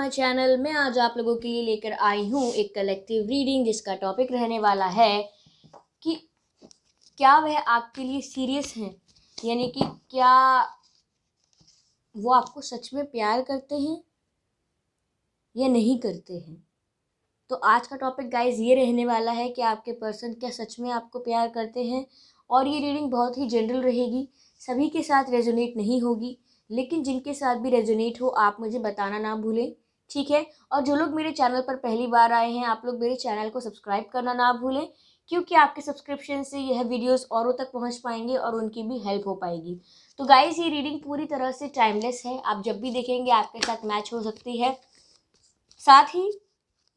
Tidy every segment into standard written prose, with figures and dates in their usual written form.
My channel. मैं आज आप लोगों के लिए लेकर आई हूँ एक कलेक्टिव रीडिंग जिसका टॉपिक रहने वाला है कि क्या वह आपके लिए सीरियस हैं, यानी कि क्या वो आपको सच में प्यार करते हैं या नहीं करते हैं। तो आज का टॉपिक गाइज ये रहने वाला है कि आपके पर्सन क्या सच में आपको प्यार करते हैं। और ये रीडिंग बहुत ही जनरल रहेगी, सभी के साथ रेजोनेट नहीं होगी, लेकिन जिनके साथ भी रेजोनेट हो आप मुझे बताना ना भूलें, ठीक है। और जो लोग मेरे चैनल पर पहली बार आए हैं, आप लोग मेरे चैनल को सब्सक्राइब करना ना भूलें, क्योंकि आपके सब्सक्रिप्शन से यह वीडियोस औरों तक पहुंच पाएंगे और उनकी भी हेल्प हो पाएगी। तो गाइज ये रीडिंग पूरी तरह से टाइमलेस है, आप जब भी देखेंगे आपके साथ मैच हो सकती है। साथ ही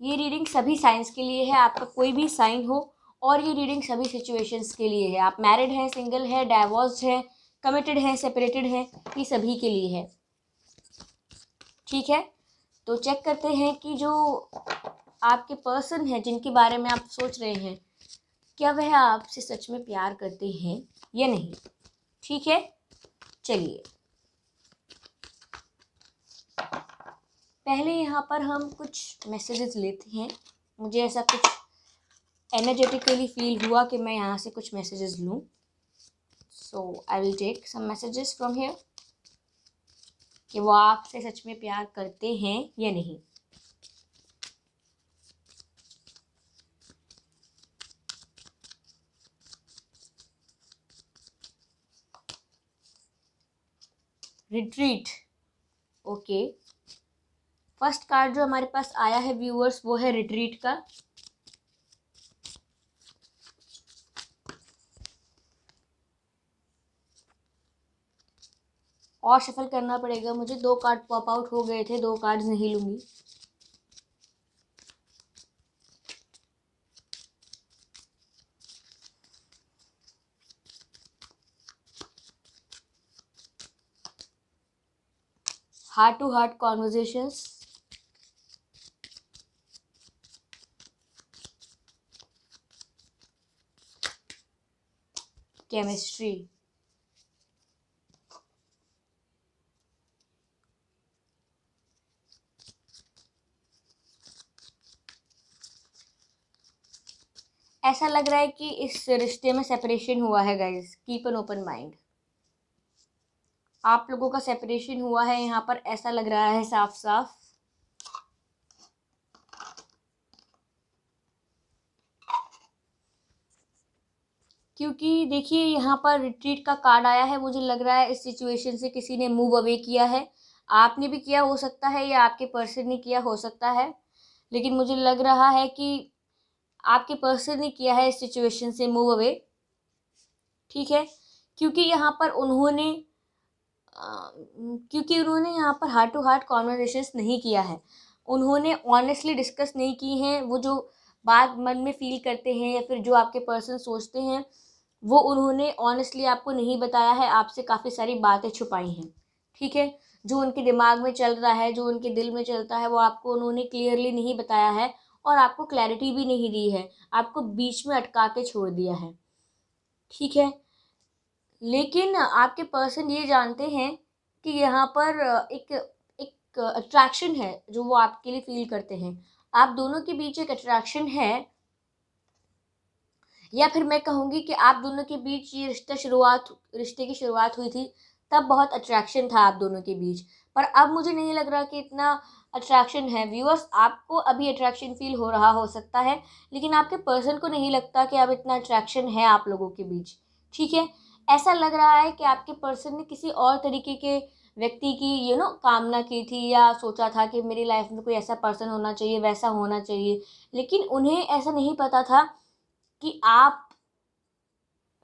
ये रीडिंग सभी साइंस के लिए है, आपका कोई भी साइन हो, और ये रीडिंग सभी सिचुएशंस के लिए है। आप मैरिड हैं, सिंगल है, डाइवोर्स्ड हैं, कमिटेड हैं, सेपरेटेड हैं, ये सभी के लिए है, ठीक है। तो चेक करते हैं कि जो आपके पर्सन है जिनके बारे में आप सोच रहे हैं, क्या वह आपसे सच में प्यार करते हैं या नहीं, ठीक है। चलिए पहले यहाँ पर हम कुछ मैसेजेस लेते हैं। मुझे ऐसा कुछ एनर्जेटिकली फील हुआ कि मैं यहाँ से कुछ मैसेजेस लूँ, so I will take some messages from here कि वो आपसे सच में प्यार करते हैं या नहीं। Retreat, okay. फर्स्ट कार्ड जो हमारे पास आया है व्यूअर्स, वो है रिट्रीट का। और शफल करना पड़ेगा मुझे, 2 कार्ड पॉप आउट हो गए थे, 2 कार्ड्स नहीं लूंगी। Heart to heart conversations, chemistry, ऐसा लग रहा है कि इस रिश्ते में सेपरेशन हुआ है guys, keep an open mind. आप लोगों का सेपरेशन हुआ है यहाँ पर, ऐसा लग रहा है साफ साफ। क्योंकि देखिए यहाँ पर रिट्रीट का कार्ड आया है, मुझे लग रहा है इस सिचुएशन से किसी ने मूव अवे किया है। आपने भी किया हो सकता है या आपके पर्सन ने किया हो सकता है, लेकिन मुझे लग रहा है कि आपके पर्सन ने किया है इस सिचुएशन से मूव अवे, ठीक है। क्योंकि यहाँ पर उन्होंने यहाँ पर हार्ट टू हार्ट कॉन्वर्सेशंस नहीं किया है, उन्होंने ऑनेस्टली डिस्कस नहीं की हैं। वो जो बात मन में फील करते हैं या फिर जो आपके पर्सन सोचते हैं, वो उन्होंने ऑनेस्टली आपको नहीं बताया है, आपसे काफ़ी सारी बातें छुपाई हैं, ठीक है। जो उनके दिमाग में चल रहा है, जो उनके दिल में चलता है, वो आपको उन्होंने क्लियरली नहीं बताया है और आपको क्लैरिटी भी नहीं दी है, आपको बीच में अटका के छोड़ दिया है, ठीक है। लेकिन आपके पर्सन ये जानते हैं कि यहाँ पर एक एक अट्रैक्शन है जो वो आपके लिए फील करते हैं। आप दोनों के बीच एक अट्रैक्शन है, या फिर मैं कहूँगी कि आप दोनों के बीच ये रिश्ते की शुरुआत हुई थी, तब बहुत अट्रैक्शन था आप दोनों के बीच। पर अब मुझे नहीं लग रहा कि इतना अट्रैक्शन है। व्यूअर्स, आपको अभी अट्रैक्शन फील हो रहा हो सकता है, लेकिन आपके पर्सन को नहीं लगता कि अब इतना अट्रैक्शन है आप लोगों के बीच, ठीक है। ऐसा लग रहा है कि आपके पर्सन ने किसी और तरीके के व्यक्ति की कामना की थी, या सोचा था कि मेरी लाइफ में कोई ऐसा पर्सन होना चाहिए, वैसा होना चाहिए, लेकिन उन्हें ऐसा नहीं पता था कि आप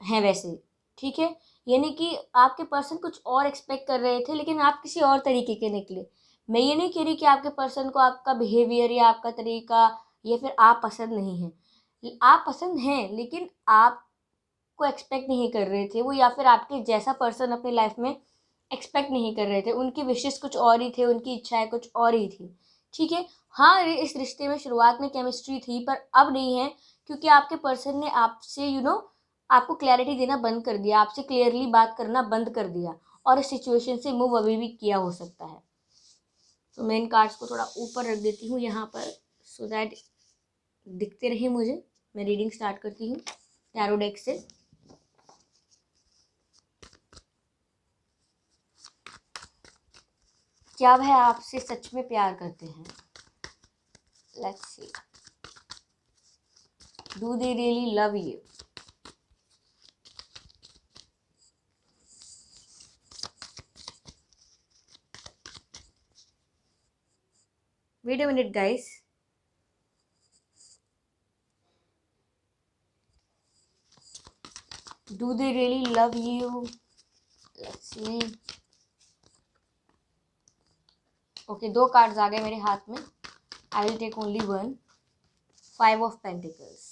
हैं वैसे, ठीक है। यानी कि आपके पर्सन कुछ और एक्सपेक्ट कर रहे थे, लेकिन आप किसी और तरीके के निकले। मैं ये नहीं कह रही कि आपके पर्सन को आपका बिहेवियर या आपका तरीका या फिर आप पसंद नहीं है, आप पसंद हैं, लेकिन आपको एक्सपेक्ट नहीं कर रहे थे वो, या फिर आपके जैसा पर्सन अपनी लाइफ में एक्सपेक्ट नहीं कर रहे थे। उनकी विशेस कुछ और ही थे, उनकी इच्छाएं कुछ और ही थी, ठीक है। हाँ, इस रिश्ते में शुरुआत में केमिस्ट्री थी, पर अब नहीं है, क्योंकि आपके पर्सन ने आपसे आपको क्लैरिटी देना बंद कर दिया, आपसे क्लियरली बात करना बंद कर दिया, और इस सिचुएशन से मूव अवे भी किया हो सकता है। तो मैं इन कार्ड्स को थोड़ा ऊपर रख देती हूँ यहाँ पर, सो दैट दिखते रहे मुझे। मैं रीडिंग स्टार्ट करती हूँ टैरो डेक से। क्या वह आपसे सच में प्यार करते हैं? Let's see, do they really love you? Wait a minute, guys. Do they really love you? Let's see. Okay, 2 cards आ गए मेरे हाथ में। I will take only one. 5 of Pentacles.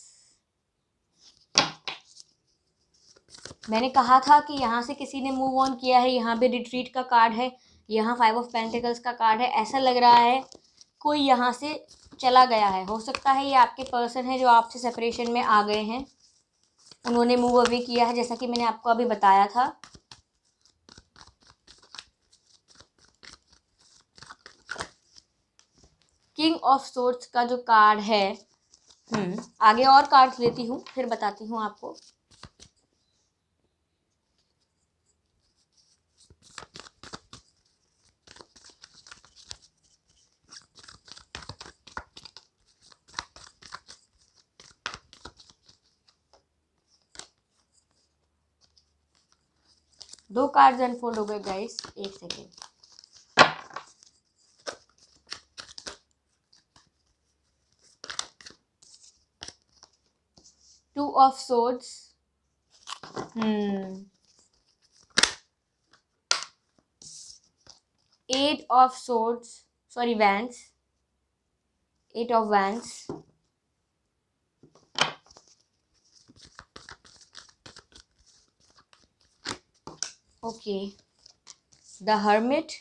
मैंने कहा था कि यहाँ से किसी ने मूव ऑन किया है। यहाँ भी रिट्रीट का कार्ड है, यहाँ 5 ऑफ पेंटिकल्स का कार्ड है। ऐसा लग रहा है कोई यहाँ से चला गया है। हो सकता है ये आपके पर्सन है जो आपसे सेपरेशन में आ गए हैं, उन्होंने मूव अवे किया है, जैसा कि मैंने आपको अभी बताया था। किंग ऑफ सोर्ड्स का जो कार्ड है, आगे और कार्ड्स लेती हूँ फिर बताती हूँ आपको। दो कार्ड्स अनफोल्ड हो गए गाइस, एक second. Two of swords, 8 of swords, sorry wands, 8 of wands, okay, the hermit.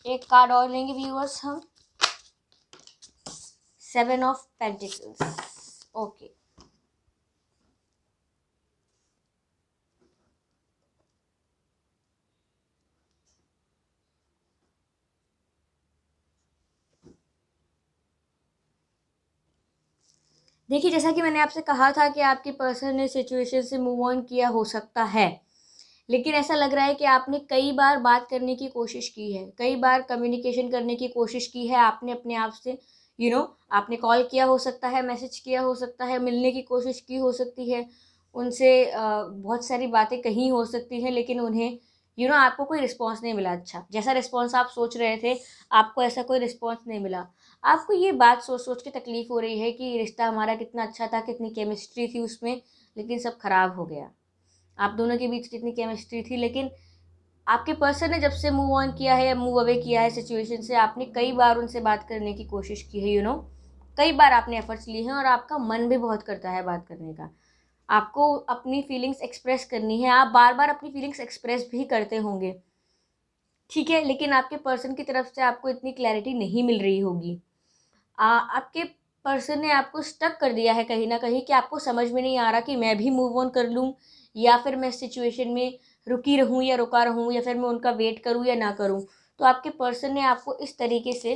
एक कार्ड और लेंगे व्यूअर्स हम, 7 ऑफ पेंटिकल्स, ओके। देखिए, जैसा कि मैंने आपसे कहा था कि आपके पर्सन ने सिचुएशन से मूव ऑन किया, हो सकता है, लेकिन ऐसा लग रहा है कि आपने कई बार बात करने की कोशिश की है, कई बार कम्युनिकेशन करने की कोशिश की है। आपने अपने आप से आपने कॉल किया हो सकता है, मैसेज किया हो सकता है, मिलने की कोशिश की हो सकती है, उनसे बहुत सारी बातें कही हो सकती हैं, लेकिन उन्हें आपको कोई रिस्पॉन्स नहीं मिला। अच्छा, जैसा रिस्पॉन्स आप सोच रहे थे, आपको ऐसा कोई रिस्पॉन्स नहीं मिला। आपको ये बात सोच सोच के तकलीफ़ हो रही है कि रिश्ता हमारा कितना अच्छा था, कितनी केमिस्ट्री थी उसमें, लेकिन सब खराब हो गया। आप दोनों के बीच कितनी केमिस्ट्री थी, लेकिन आपके पर्सन ने जब से मूव ऑन किया है या मूव अवे किया है सिचुएशन से, आपने कई बार उनसे बात करने की कोशिश की है, कई बार आपने एफर्ट्स लिए हैं और आपका मन भी बहुत करता है बात करने का। आपको अपनी फीलिंग्स एक्सप्रेस करनी है, आप बार बार अपनी फीलिंग्स एक्सप्रेस भी करते होंगे, ठीक है, लेकिन आपके पर्सन की तरफ से आपको इतनी क्लैरिटी नहीं मिल रही होगी। आपके पर्सन ने आपको स्टक कर दिया है कहीं ना कहीं, कि आपको समझ में नहीं आ रहा कि मैं भी मूव ऑन कर लूँ या फिर मैं इस सिचुएशन में रुकी रहूँ या रुका रहूँ, या फिर मैं उनका वेट करूँ या ना करूँ। तो आपके पर्सन ने आपको इस तरीके से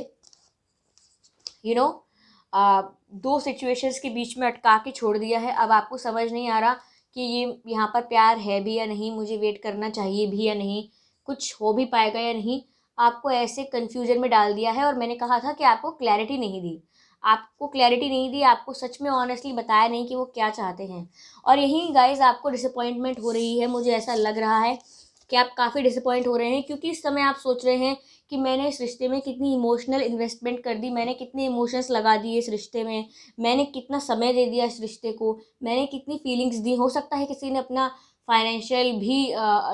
दो सिचुएशंस के बीच में अटका के छोड़ दिया है। अब आपको समझ नहीं आ रहा कि ये यहाँ पर प्यार है भी या नहीं, मुझे वेट करना चाहिए भी या नहीं, कुछ हो भी पाएगा या नहीं। आपको ऐसे कन्फ्यूजन में डाल दिया है। और मैंने कहा था कि आपको क्लैरिटी नहीं दी, आपको सच में ऑनेस्टली बताया नहीं कि वो क्या चाहते हैं। और यही गाइज आपको डिसअपॉइंटमेंट हो रही है। मुझे ऐसा लग रहा है कि आप काफ़ी डिसअपॉइंट हो रहे हैं, क्योंकि इस समय आप सोच रहे हैं कि मैंने इस रिश्ते में कितनी इमोशनल इन्वेस्टमेंट कर दी, मैंने कितने इमोशंस लगा दिए इस रिश्ते में, मैंने कितना समय दे दिया इस रिश्ते को, मैंने कितनी फीलिंग्स दी। हो सकता है किसी ने अपना फाइनेंशियल भी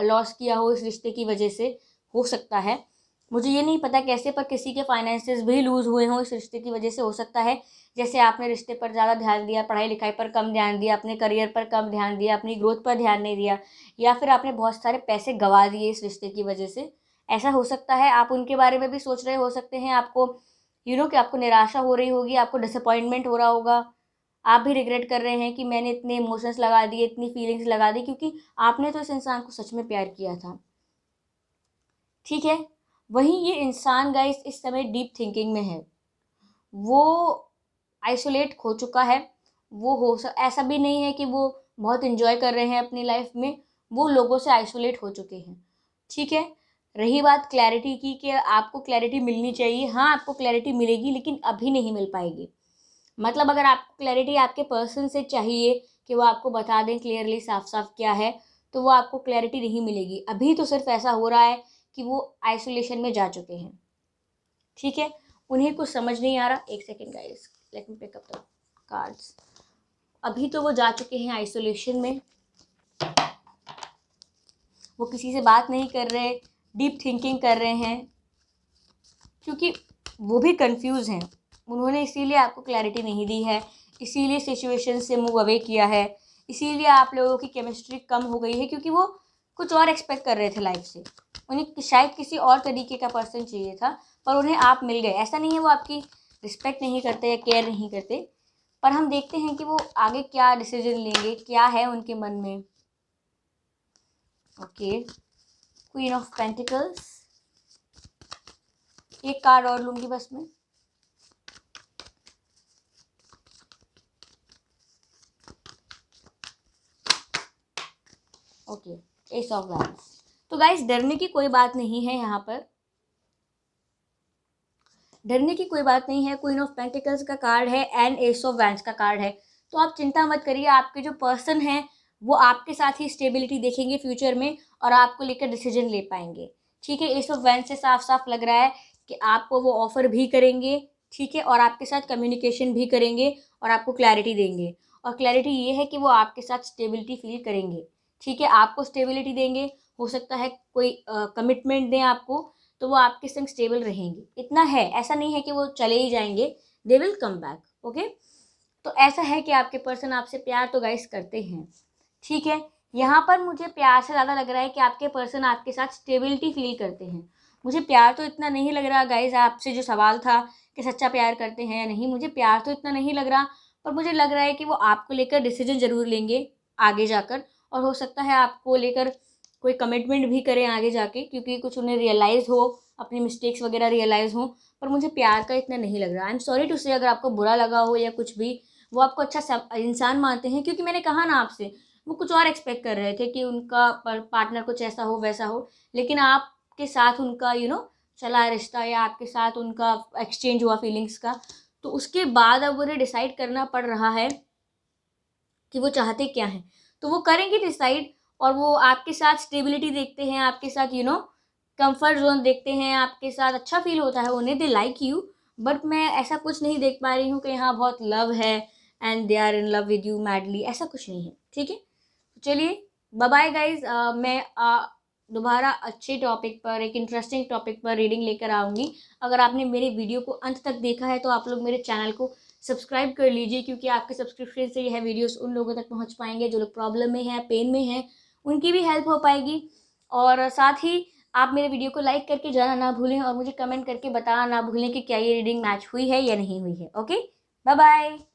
लॉस किया हो इस रिश्ते की वजह से, हो सकता है, मुझे ये नहीं पता कैसे, पर किसी के फाइनेंसेस भी लूज़ हुए हों इस रिश्ते की वजह से, हो सकता है। जैसे आपने रिश्ते पर ज़्यादा ध्यान दिया, पढ़ाई लिखाई पर कम ध्यान दिया, अपने करियर पर कम ध्यान दिया, अपनी ग्रोथ पर ध्यान नहीं दिया, या फिर आपने बहुत सारे पैसे गंवा दिए इस रिश्ते की वजह से, ऐसा हो सकता है। आप उनके बारे में भी सोच रहे हो सकते हैं, आपको कि आपको निराशा हो रही होगी, आपको डिसअपॉइंटमेंट हो रहा होगा, आप भी रिग्रेट कर रहे हैं कि मैंने इतने इमोशंस लगा दिए, इतनी फीलिंग्स लगा दी, क्योंकि आपने तो इस इंसान को सच में प्यार किया था। आपके पर्सन ने आपको इस तरीके से दो सिचुएशंस के बीच में अटका के छोड़ दिया है। अब आपको समझ नहीं आ रहा कि ये यहाँ पर प्यार है भी या नहीं, मुझे वेट करना चाहिए भी या नहीं, कुछ हो भी पाएगा या नहीं। आपने तो इस इंसान को सच में प्यार किया था। ठीक है। वहीं ये इंसान गाइस इस समय डीप थिंकिंग में है, वो आइसोलेट हो चुका है। ऐसा भी नहीं है कि वो बहुत इंजॉय कर रहे हैं अपनी लाइफ में, वो लोगों से आइसोलेट हो चुके हैं। ठीक है। रही बात क्लैरिटी की कि आपको क्लैरिटी मिलनी चाहिए, हाँ आपको क्लैरिटी मिलेगी लेकिन अभी नहीं मिल पाएगी। मतलब अगर आपको क्लैरिटी आपके पर्सन से चाहिए कि वो आपको बता दें क्लियरली साफ साफ क्या है, तो वो आपको क्लैरिटी नहीं मिलेगी। अभी तो सिर्फ ऐसा हो रहा है कि वो आइसोलेशन में जा चुके हैं। ठीक है। उन्हें कुछ समझ नहीं आ रहा। एक second guys, let me pick up the cards. अभी तो वो जा चुके हैं आइसोलेशन में, वो किसी से बात नहीं कर रहे, डीप थिंकिंग कर रहे हैं, क्योंकि वो भी कंफ्यूज हैं। उन्होंने इसीलिए आपको क्लैरिटी नहीं दी है, इसीलिए सिचुएशन से मूव अवे किया है, इसीलिए आप लोगों की केमिस्ट्री कम हो गई है, क्योंकि वो कुछ और एक्सपेक्ट कर रहे थे लाइफ से। उन्हें शायद किसी और तरीके का पर्सन चाहिए था, पर उन्हें आप मिल गए। ऐसा नहीं है वो आपकी रिस्पेक्ट नहीं करते या केयर नहीं करते, पर हम देखते हैं कि वो आगे क्या डिसीजन लेंगे, क्या है उनके मन में। Okay, queen of pentacles. एक कार्ड और लूंगी बस मैं। Okay, S of wands. तो गाइस डरने की कोई बात नहीं है यहाँ पर, डरने की कोई बात नहीं है। क्वीन ऑफ पेंटिकल्स का कार्ड है एंड एस ऑफ वैंड्स का कार्ड है। तो आप चिंता मत करिए, आपके जो पर्सन हैं वो आपके साथ ही स्टेबिलिटी देखेंगे फ्यूचर में और आपको लेकर डिसीजन ले पाएंगे। ठीक है। एस ऑफ वैंड्स से साफ साफ लग रहा है कि आपको वो ऑफर भी करेंगे, ठीक है, और आपके साथ कम्युनिकेशन भी करेंगे और आपको क्लैरिटी देंगे। और क्लैरिटी ये है कि वो आपके साथ स्टेबिलिटी फील करेंगे। ठीक है, आपको स्टेबिलिटी देंगे, हो सकता है कोई कमिटमेंट दें आपको, तो वो आपके संग स्टेबल रहेंगे। इतना है, ऐसा नहीं है कि वो चले ही जाएंगे, they will come back. Okay. तो ऐसा है कि आपके पर्सन आपसे प्यार तो गाइस करते हैं। ठीक है। यहाँ पर मुझे प्यार से ज़्यादा लग रहा है कि आपके पर्सन आपके साथ स्टेबिलिटी फील करते हैं। मुझे प्यार तो इतना नहीं लग रहा गाइस, आपसे जो सवाल था कि सच्चा प्यार करते हैं या नहीं, मुझे प्यार तो इतना नहीं लग रहा, पर मुझे लग रहा है कि वो आपको लेकर डिसीजन ज़रूर लेंगे आगे जाकर, और हो सकता है आपको लेकर कोई कमिटमेंट भी करें आगे जाके, क्योंकि कुछ उन्हें रियलाइज़ हो, अपनी मिस्टेक्स वगैरह रियलाइज़ हो। पर मुझे प्यार का इतना नहीं लग रहा। आई एम सॉरी टू से, अगर आपको बुरा लगा हो या कुछ भी, वो आपको अच्छा इंसान मानते हैं, क्योंकि मैंने कहा ना आपसे, वो कुछ और एक्सपेक्ट कर रहे थे कि उनका पार्टनर कुछ ऐसा हो वैसा हो, लेकिन आपके साथ उनका चला रिश्ता, या आपके साथ उनका एक्सचेंज हुआ फीलिंग्स का, तो उसके बाद अब उन्हें डिसाइड करना पड़ रहा है कि वो चाहते क्या हैं। तो वो करेंगे डिसाइड, और वो आपके साथ स्टेबिलिटी देखते हैं, आपके साथ कंफर्ट जोन देखते हैं, आपके साथ अच्छा फील होता है उन्हें, दे लाइक यू। बट मैं ऐसा कुछ नहीं देख पा रही हूँ कि यहाँ बहुत लव है and they are in love with you madly, ऐसा कुछ नहीं है। ठीक है। चलिए, बाय बाय गाइज। मैं दोबारा अच्छे टॉपिक पर, एक इंटरेस्टिंग टॉपिक पर रीडिंग लेकर आऊँगी। अगर आपने मेरे वीडियो को अंत तक देखा है तो आप लोग मेरे चैनल को सब्सक्राइब कर लीजिए, क्योंकि आपके सब्सक्रिप्शन से यह वीडियोस उन लोगों तक पहुंच पाएंगे जो लोग प्रॉब्लम में हैं, पेन में हैं, उनकी भी हेल्प हो पाएगी। और साथ ही आप मेरे वीडियो को लाइक करके जाना ना भूलें, और मुझे कमेंट करके बताना ना भूलें कि क्या ये रीडिंग मैच हुई है या नहीं हुई है। Okay, bye bye.